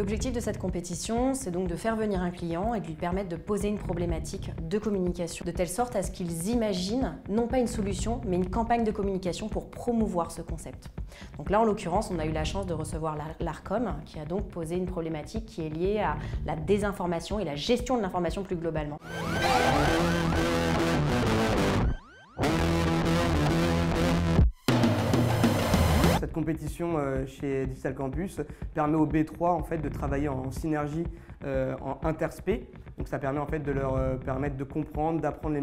L'objectif de cette compétition, c'est donc de faire venir un client et de lui permettre de poser une problématique de communication, de telle sorte à ce qu'ils imaginent non pas une solution, mais une campagne de communication pour promouvoir ce concept. Donc là, en l'occurrence, on a eu la chance de recevoir l'ARCOM, qui a donc posé une problématique qui est liée à la désinformation et la gestion de l'information plus globalement. Cette compétition chez Digital Campus permet aux B3 en fait, de travailler en synergie en interspé. Donc ça permet en fait, de leur permettre de comprendre, d'apprendre les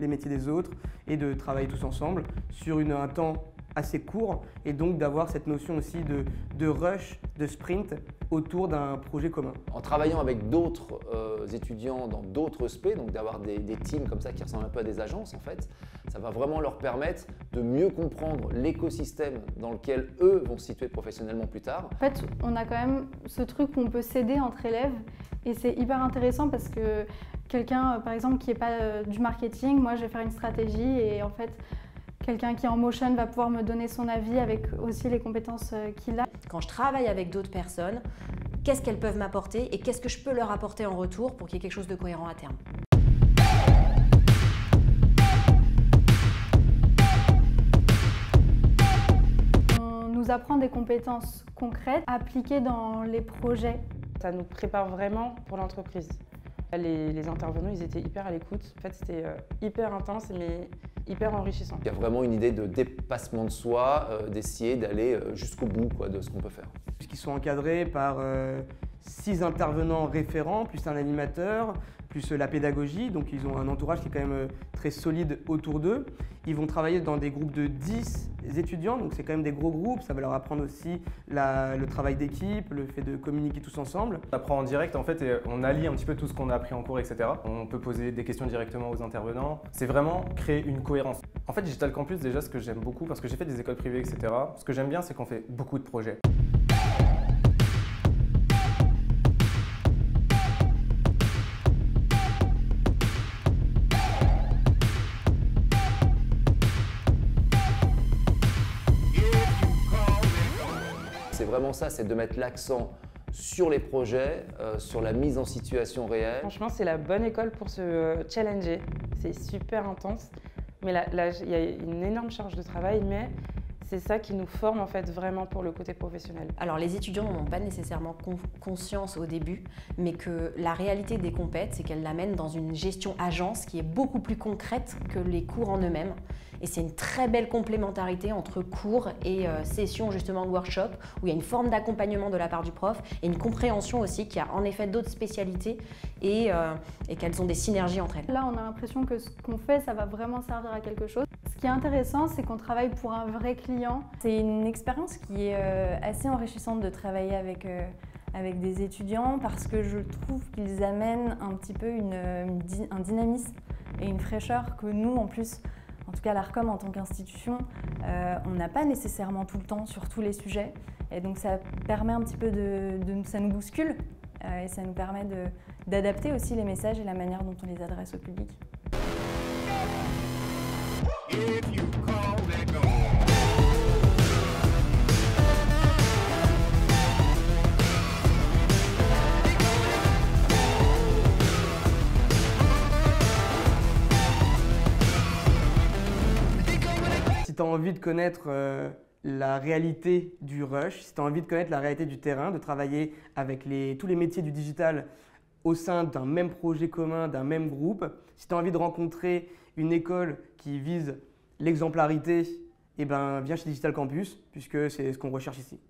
métiers des autres et de travailler tous ensemble sur un temps assez court et donc d'avoir cette notion aussi de rush, de sprint autour d'un projet commun. En travaillant avec d'autres étudiants dans d'autres spé, donc d'avoir des teams comme ça qui ressemblent un peu à des agences en fait, ça va vraiment leur permettre de mieux comprendre l'écosystème dans lequel eux vont se situer professionnellement plus tard. En fait, on a quand même ce truc où on peut s'aider entre élèves et c'est hyper intéressant parce que quelqu'un, par exemple, qui n'est pas du marketing, moi je vais faire une stratégie et en fait, quelqu'un qui est en motion va pouvoir me donner son avis avec aussi les compétences qu'il a. Quand je travaille avec d'autres personnes, qu'est-ce qu'elles peuvent m'apporter et qu'est-ce que je peux leur apporter en retour pour qu'il y ait quelque chose de cohérent à terme. On nous apprend des compétences concrètes appliquées dans les projets. Ça nous prépare vraiment pour l'entreprise. Les intervenants, ils étaient hyper à l'écoute. En fait, c'était hyper intense, mais hyper enrichissant. Il y a vraiment une idée de dépassement de soi, d'essayer d'aller jusqu'au bout de ce qu'on peut faire. Puisqu'ils sont encadrés par 6 intervenants référents, plus un animateur, plus la pédagogie, donc ils ont un entourage qui est quand même très solide autour d'eux. Ils vont travailler dans des groupes de 10 étudiants, donc c'est quand même des gros groupes, ça va leur apprendre aussi le travail d'équipe, le fait de communiquer tous ensemble. On apprend en direct en fait et on allie un petit peu tout ce qu'on a appris en cours, etc. On peut poser des questions directement aux intervenants. C'est vraiment créer une cohérence. En fait, Digital Campus, déjà, ce que j'aime beaucoup, parce que j'ai fait des écoles privées, etc., ce que j'aime bien, c'est qu'on fait beaucoup de projets. C'est vraiment ça, c'est de mettre l'accent sur les projets, sur la mise en situation réelle. Franchement, c'est la bonne école pour se challenger. C'est super intense, mais là, il y a une énorme charge de travail, mais c'est ça qui nous forme en fait vraiment pour le côté professionnel. Alors les étudiants n'en ont pas nécessairement conscience au début, mais que la réalité des compètes, c'est qu'elles l'amènent dans une gestion agence qui est beaucoup plus concrète que les cours en eux-mêmes. Et c'est une très belle complémentarité entre cours et sessions justement de workshop, où il y a une forme d'accompagnement de la part du prof et une compréhension aussi qu'il y a en effet d'autres spécialités et qu'elles ont des synergies entre elles. Là, on a l'impression que ce qu'on fait, ça va vraiment servir à quelque chose. Ce qui est intéressant, c'est qu'on travaille pour un vrai client. C'est une expérience qui est assez enrichissante de travailler avec des étudiants parce que je trouve qu'ils amènent un petit peu un dynamisme et une fraîcheur que nous, en plus, en tout cas l'ARCOM en tant qu'institution, on n'a pas nécessairement tout le temps sur tous les sujets. Et donc ça permet un petit peu ça nous bouscule et ça nous permet d'adapter aussi les messages et la manière dont on les adresse au public. Si tu as envie de connaître la réalité du rush, si tu as envie de connaître la réalité du terrain, de travailler avec tous les métiers du digital au sein d'un même projet commun, d'un même groupe, si tu as envie de rencontrer une école qui vise l'exemplarité, eh ben, viens chez Digital Campus puisque c'est ce qu'on recherche ici.